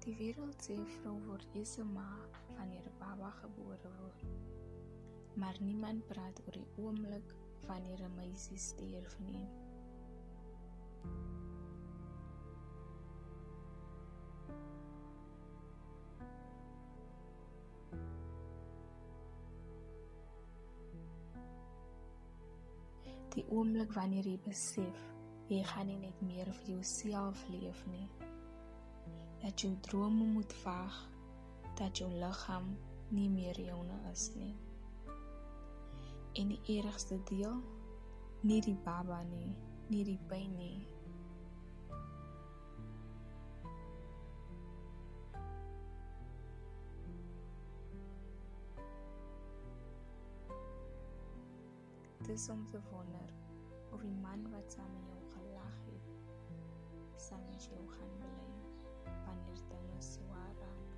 Die wêreld sê vrou word eers 'n ma wanneer 'n baba gebore word. Maar niemand praat oor die oomblik wanneer 'n meisie sterf nie. Die oomblik wanneer jy besef, jy gaan nie net meer vir jouself leef nie. Dat jou drome moet vaag, dat jou liggaam nie meer joune is nie. En die ergste deel, nie die baba nie, nie die pyn nie. Dis om te wonder of die man wat saam met jou gelag het, saam met jou gaan bly wanneer dinge swaar raak.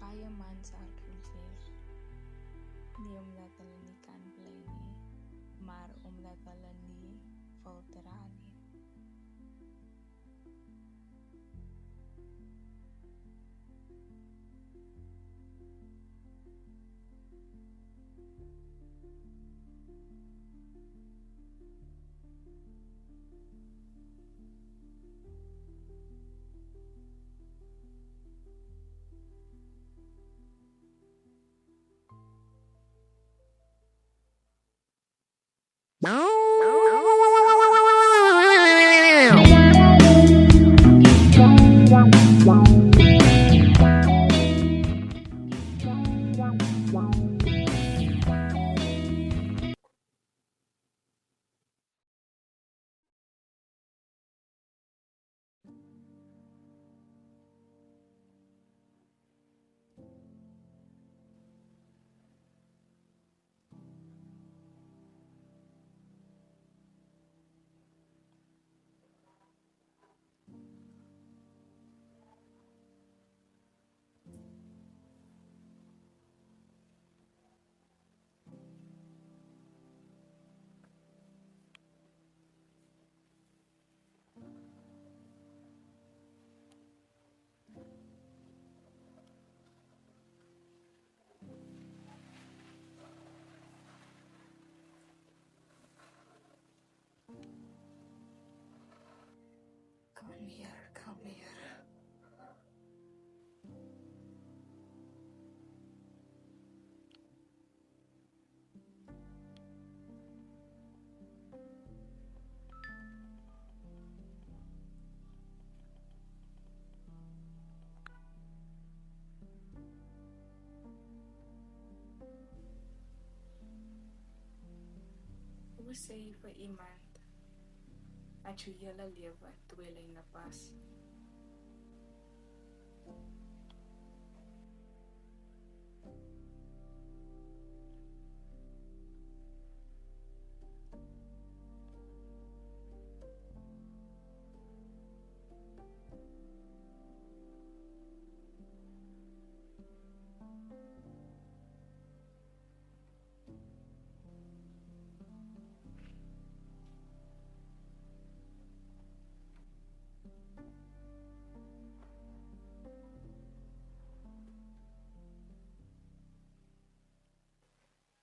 Baie mans hart voel seer, nie omdat hulle nie kan bly nie, maar omdat hulle nie wil dra nie. Kom hier. Hoe sê jy vir iemand dat jou hele lewe twee lyne pas?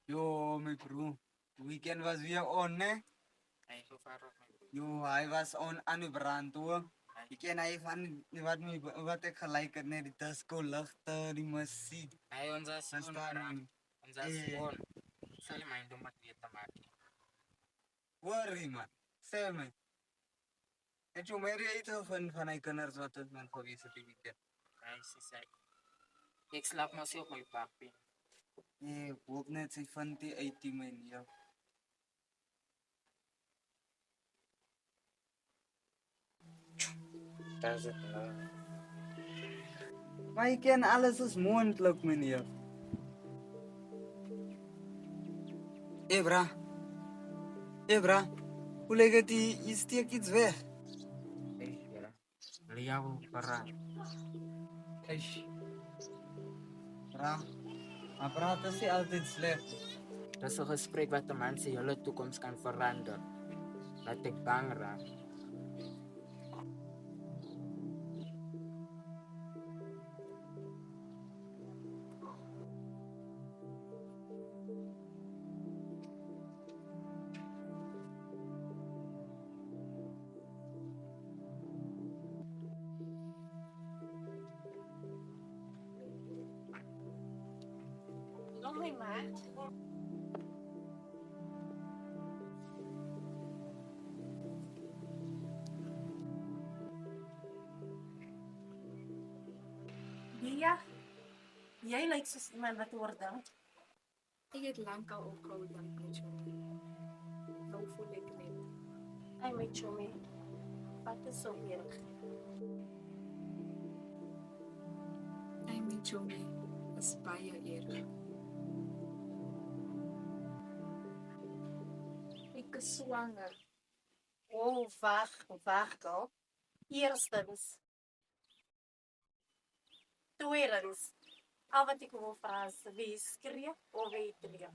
Yo, my bro. Weekend was weer on, né? Hij is zo ver op mijn broer. Yo, hij was on aan de brand, hoor. Ik ken hij van wat ik gelijk had, net die disco lichten, die muziek. Hij ons als Dat staan. ons als gewoon. Zal je mijn domme weer te maken? Worry, man. Zeg me. Het je meer eten van hij kinders wat het man geweest het die weekend? Hij is hij. Ik slaap nog zo op mijn papi. Ek hoop net sy vind die uit die manier. Dis dit. Maar ik ken alles is moontlik, meneer. Bra. Hoe leg het die steek iets weg? Liya wil verraad. Bra, maar praat is nie altyd sleg. Dis 'n gesprek wat 'n man se hele toekoms kan verander. Laat ek bang raak. No, my maat. Lia, jy lyk soos iemand wat oordink. Ek het lankal opgehou dink met jou. Nou voel ek net. Ai my chomie. Wat is so erg? Ai my chomie, is baie erg. Ek is swanger. Oh, wag gou. Eerstens. Tweedens. Al wat ek wil vra is, wie skree of wie tree?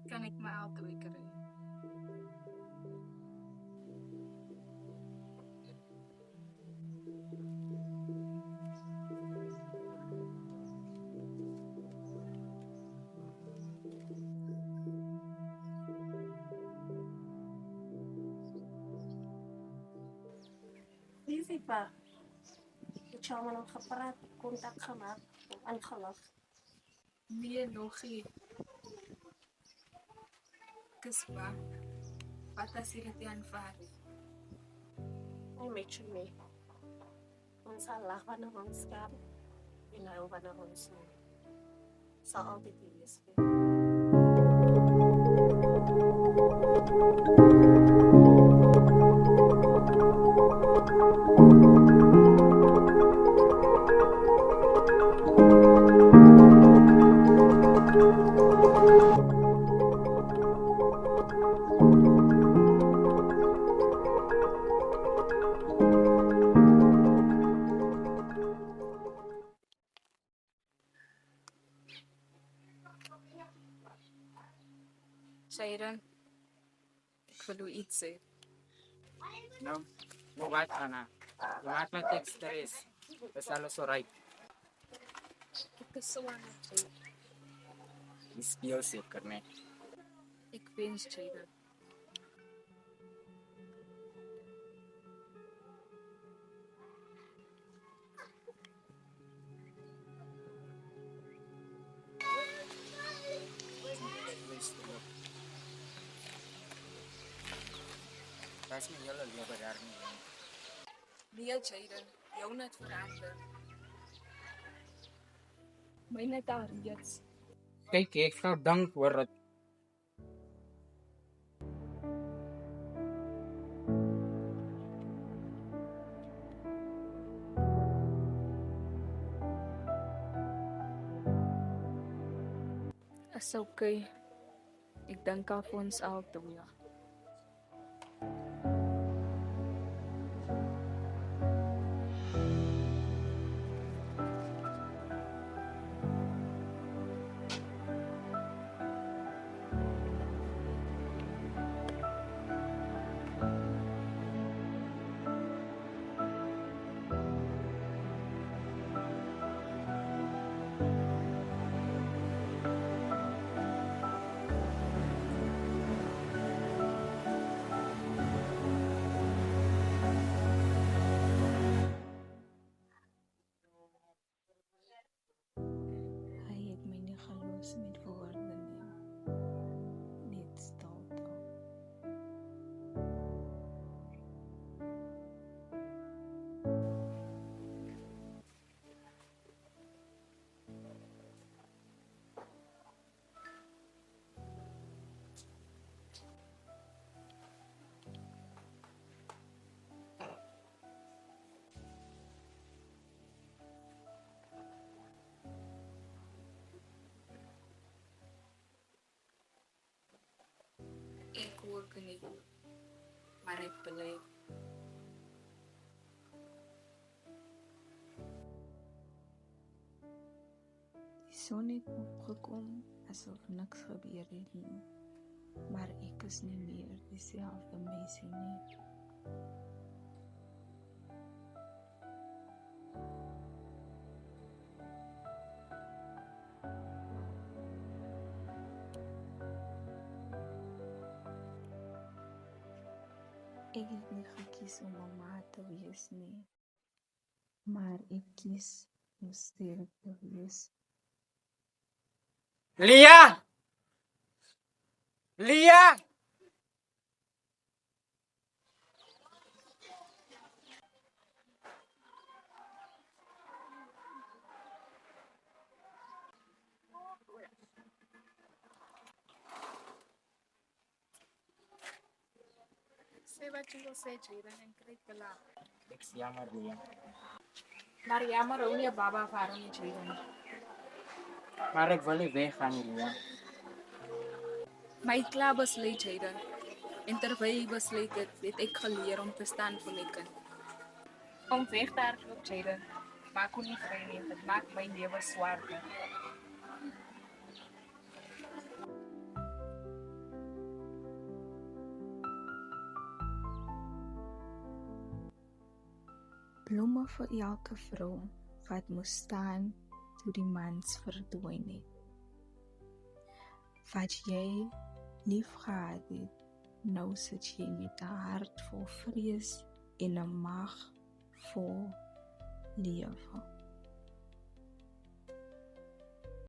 Kan ek my albei kry? Easy pa. Ek het al nog gepraat, kontak gemaak, aangelag. Nee, nog nie. Ek is bang. Wat as jy dit aanvaar? Ai my chomie. Ons sal lag wanneer ons kan. En huil wanneer ons nie. Sal altyd hier wees. Sharon, ek wil jou iets sê. Nou, wat Anna? Laat my teks daar is. Dis alles oukei. Ek is swanger. Die speel seker nie. Ek wens Sharon. Dis my hele lewe daar nie. Nee, Sharon, jou net verander. My net al reeds. Kyk, ek sou dink oor dit. Is okay. Ek dink af ons al twee. Hy het my nie gelos met woorde nie. Net stilte. nie, maar ek bly. Die son het opgekom asof niks gebeur het nie, maar ek is nie meer dieselfde meisie nie. Ek het nie gekies om mamma te wees nie, maar ek kies om sterk te wees. Lia! Lia! Sê wat jy wil sê, Jaden, en kry te laat. Ek is jammer, Lia. Maar jammer hoe nie baba waarom nie, Jaden. Maar ek wil nie weggaan nie, Lia. My klaar besluit, Jaden. En terwyl jy besluit het ek geleer om te staan vir my kind. Om weg te hardloop, Jaden, maak hoe nie vry nie, dit maak my lewe swaarder. Blomme vir elke vrou wat moes staan toe die mans verdwyn het. Wat jy lief gehad het, nou sit jy met 'n hart vol vrees en 'n maag vol lewe.